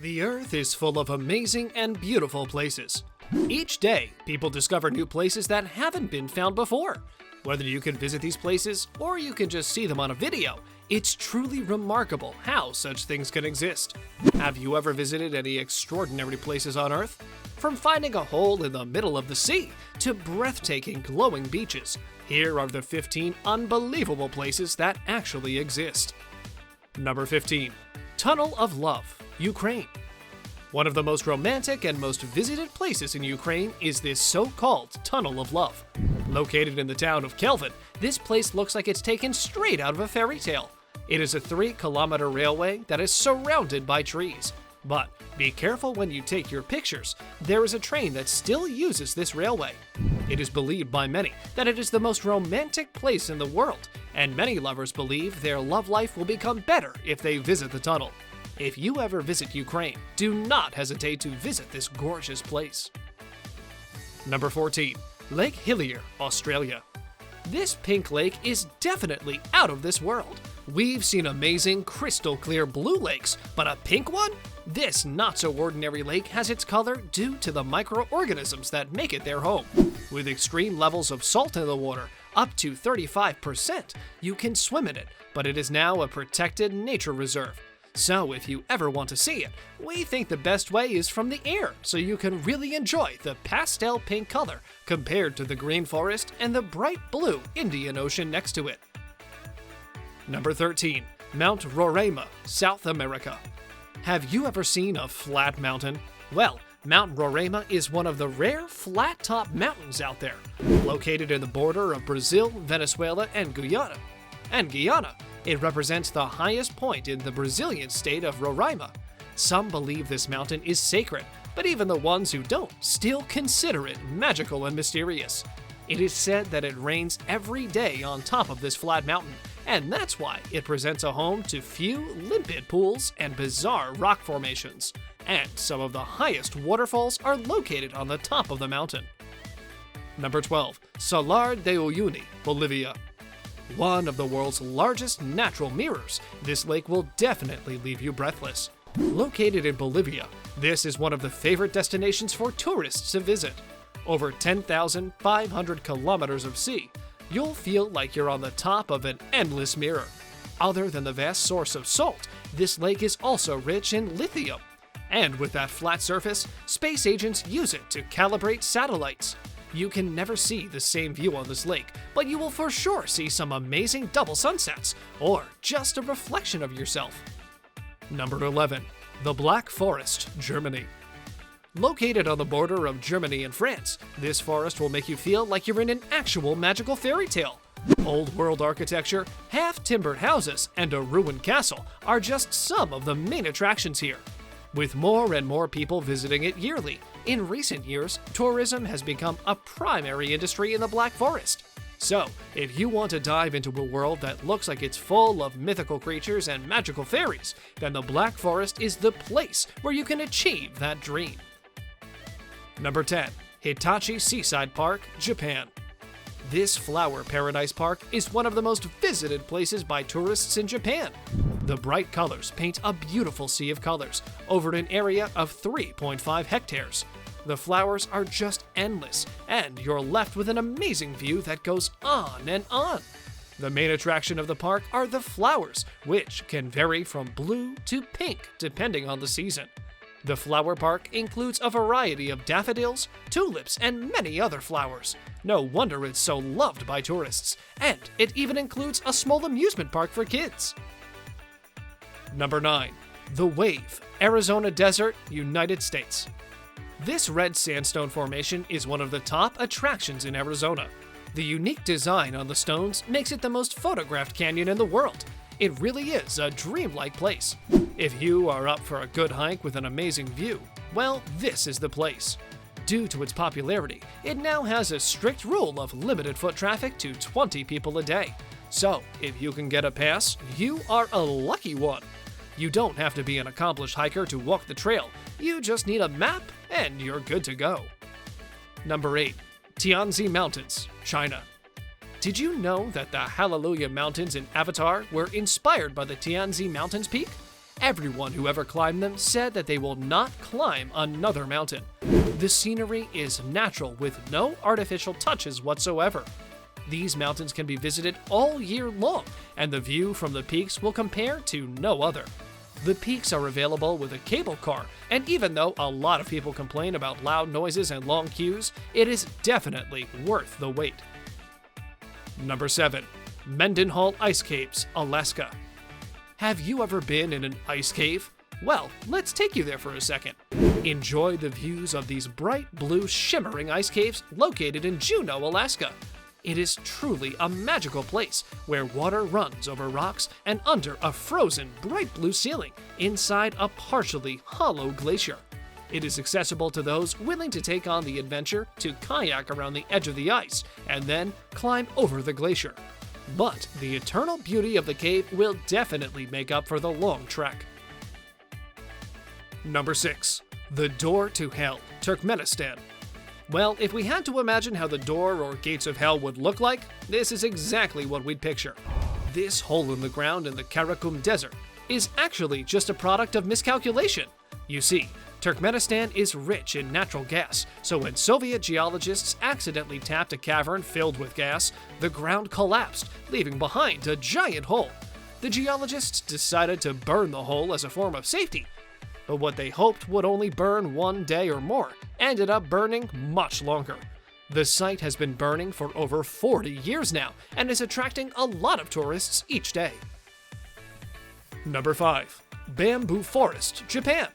The Earth is full of amazing and beautiful places. Each day, people discover new places that haven't been found before. Whether you can visit these places or you can just see them on a video, it's truly remarkable how such things can exist. Have you ever visited any extraordinary places on Earth? From finding a hole in the middle of the sea to breathtaking glowing beaches, here are the 15 unbelievable places that actually exist. Number 15. Tunnel of Love, Ukraine. One of the most romantic and most visited places in Ukraine is this so-called Tunnel of Love. Located in the town of Kelvin, this place looks like it's taken straight out of a fairy tale. It is a 3-kilometer railway that is surrounded by trees. But be careful when you take your pictures. There is a train that still uses this railway. It is believed by many that it is the most romantic place in the world, and many lovers believe their love life will become better if they visit the tunnel. If you ever visit Ukraine, do not hesitate to visit this gorgeous place. Number 14. Lake Hillier, Australia. This pink lake is definitely out of this world. We've seen amazing crystal clear blue lakes, but a pink one? This not-so-ordinary lake has its color due to the microorganisms that make it their home. With extreme levels of salt in the water, up to 35%, you can swim in it, but it is now a protected nature reserve. So if you ever want to see it, we think the best way is from the air, so you can really enjoy the pastel pink color compared to the green forest and the bright blue Indian Ocean next to it. Number 13. Mount Roraima, South America. Have you ever seen a flat mountain? Well, Mount Roraima is one of the rare flat-top mountains out there, located in the border of Brazil, Venezuela, and Guyana. It represents the highest point in the Brazilian state of Roraima. Some believe this mountain is sacred, but even the ones who don't still consider it magical and mysterious. It is said that it rains every day on top of this flat mountain, and that's why it presents a home to few limpid pools and bizarre rock formations. And some of the highest waterfalls are located on the top of the mountain. Number 12. Salar de Uyuni, Bolivia. One of the world's largest natural mirrors, this lake will definitely leave you breathless. Located in Bolivia, this is one of the favorite destinations for tourists to visit. Over 10,500 kilometers of sea, you'll feel like you're on the top of an endless mirror. Other than the vast source of salt, this lake is also rich in lithium. And with that flat surface, space agents use it to calibrate satellites. You can never see the same view on this lake, but you will for sure see some amazing double sunsets, or just a reflection of yourself. Number 11. The Black Forest, Germany. Located on the border of Germany and France, this forest will make you feel like you're in an actual magical fairy tale. Old world architecture, half-timbered houses, and a ruined castle are just some of the main attractions here. With more and more people visiting it yearly, in recent years, tourism has become a primary industry in the Black Forest. So, if you want to dive into a world that looks like it's full of mythical creatures and magical fairies, then the Black Forest is the place where you can achieve that dream. Number 10. Hitachi Seaside Park, Japan. This flower paradise park is one of the most visited places by tourists in Japan. The bright colors paint a beautiful sea of colors over an area of 3.5 hectares. The flowers are just endless, and you're left with an amazing view that goes on and on. The main attraction of the park are the flowers, which can vary from blue to pink depending on the season. The flower park includes a variety of daffodils, tulips, and many other flowers. No wonder it's so loved by tourists, and it even includes a small amusement park for kids. Number 9. The Wave, Arizona Desert, United States. This red sandstone formation is one of the top attractions in Arizona. The unique design on the stones makes it the most photographed canyon in the world. It really is a dreamlike place. If you are up for a good hike with an amazing view, well, this is the place. Due to its popularity, it now has a strict rule of limited foot traffic to 20 people a day. So, if you can get a pass, you are a lucky one. You don't have to be an accomplished hiker to walk the trail. You just need a map and you're good to go. Number 8. Tianzi Mountains, China. Did you know that the Hallelujah Mountains in Avatar were inspired by the Tianzi Mountains peak? everyone who ever climbed them said that they will not climb another mountain. The scenery is natural with no artificial touches whatsoever. These mountains can be visited all year long, and the view from the peaks will compare to no other. The peaks are available with a cable car, and even though a lot of people complain about loud noises and long queues, it is definitely worth the wait. Number 7. Mendenhall Ice Caves, Alaska. Have you ever been in an ice cave? Well, let's take you there for a second. Enjoy the views of these bright blue shimmering ice caves located in Juneau, Alaska. It is truly a magical place where water runs over rocks and under a frozen bright blue ceiling inside a partially hollow glacier. It is accessible to those willing to take on the adventure to kayak around the edge of the ice and then climb over the glacier. But the eternal beauty of the cave will definitely make up for the long trek. Number 6. The Door to Hell, Turkmenistan. Well, if we had to imagine how the door or gates of hell would look like, this is exactly what we'd picture. This hole in the ground in the Karakum Desert is actually just a product of miscalculation. You see, Turkmenistan is rich in natural gas, so when Soviet geologists accidentally tapped a cavern filled with gas, the ground collapsed, leaving behind a giant hole. The geologists decided to burn the hole as a form of safety, but what they hoped would only burn one day or more ended up burning much longer. The site has been burning for over 40 years now and is attracting a lot of tourists each day. Number 5. Bamboo Forest, Japan.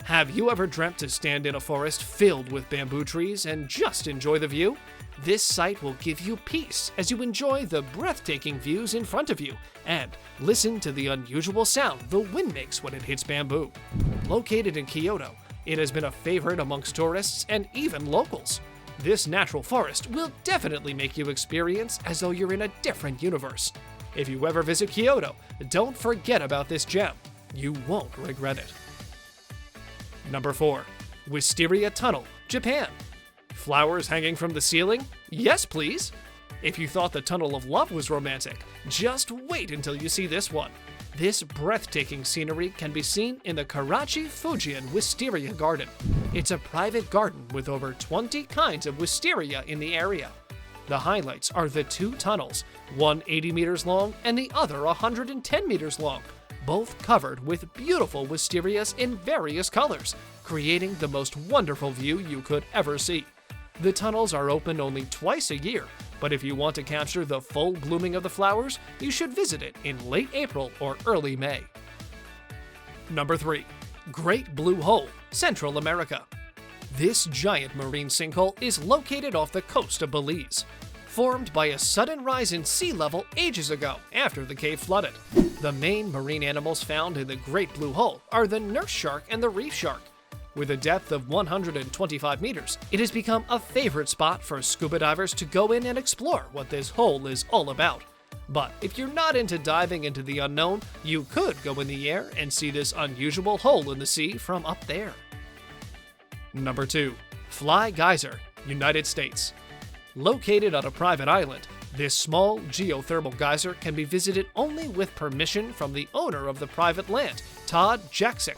Have you ever dreamt to stand in a forest filled with bamboo trees and just enjoy the view? This site will give you peace as you enjoy the breathtaking views in front of you and listen to the unusual sound the wind makes when it hits bamboo. Located in Kyoto, it has been a favorite amongst tourists and even locals. This natural forest will definitely make you experience as though you're in a different universe. If you ever visit Kyoto, don't forget about this gem. You won't regret it. Number 4. Wisteria Tunnel, Japan. Flowers hanging from the ceiling? Yes, please! If you thought the Tunnel of Love was romantic, just wait until you see this one. This breathtaking scenery can be seen in the Karachi Fujian Wisteria Garden. It's a private garden with over 20 kinds of wisteria in the area. The highlights are the two tunnels, one 80 meters long and the other 110 meters long, both covered with beautiful wisterias in various colors, creating the most wonderful view you could ever see. The tunnels are open only twice a year, but if you want to capture the full blooming of the flowers, you should visit it in late April or early May. Number 3. Great Blue Hole, Central America. This giant marine sinkhole is located off the coast of Belize, formed by a sudden rise in sea level ages ago after the cave flooded. The main marine animals found in the Great Blue Hole are the nurse shark and the reef shark. With a depth of 125 meters, it has become a favorite spot for scuba divers to go in and explore what this hole is all about. But if you're not into diving into the unknown, you could go in the air and see this unusual hole in the sea from up there. Number 2. Fly Geyser, United States. Located on a private island, this small geothermal geyser can be visited only with permission from the owner of the private land, Todd Jaksic.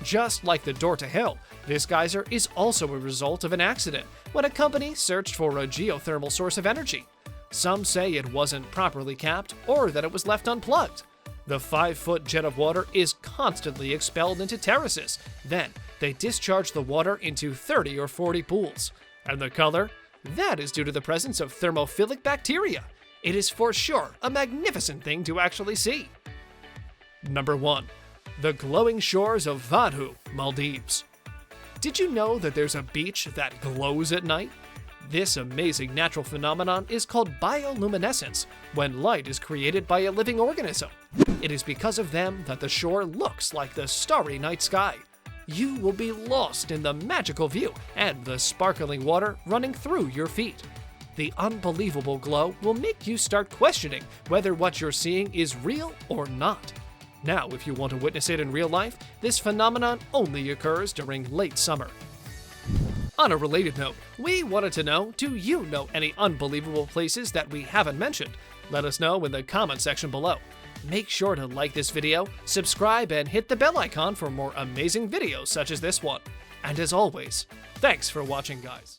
Just like the Door to Hell, this geyser is also a result of an accident when a company searched for a geothermal source of energy. Some say it wasn't properly capped or that it was left unplugged. The 5-foot jet of water is constantly expelled into terraces. Then they discharge the water into 30 or 40 pools. And the color? That is due to the presence of thermophilic bacteria. It is for sure a magnificent thing to actually see. Number 1. The glowing shores of Vadhu, Maldives. Did you know that there's a beach that glows at night? This amazing natural phenomenon is called bioluminescence, when light is created by a living organism. It is because of them that the shore looks like the starry night sky. You will be lost in the magical view and the sparkling water running through your feet. The unbelievable glow will make you start questioning whether what you're seeing is real or not. Now, if you want to witness it in real life, this phenomenon only occurs during late summer. On a related note, we wanted to know, do you know any unbelievable places that we haven't mentioned? Let us know in the comment section below. Make sure to like this video, subscribe, and hit the bell icon for more amazing videos such as this one. And as always, thanks for watching, guys.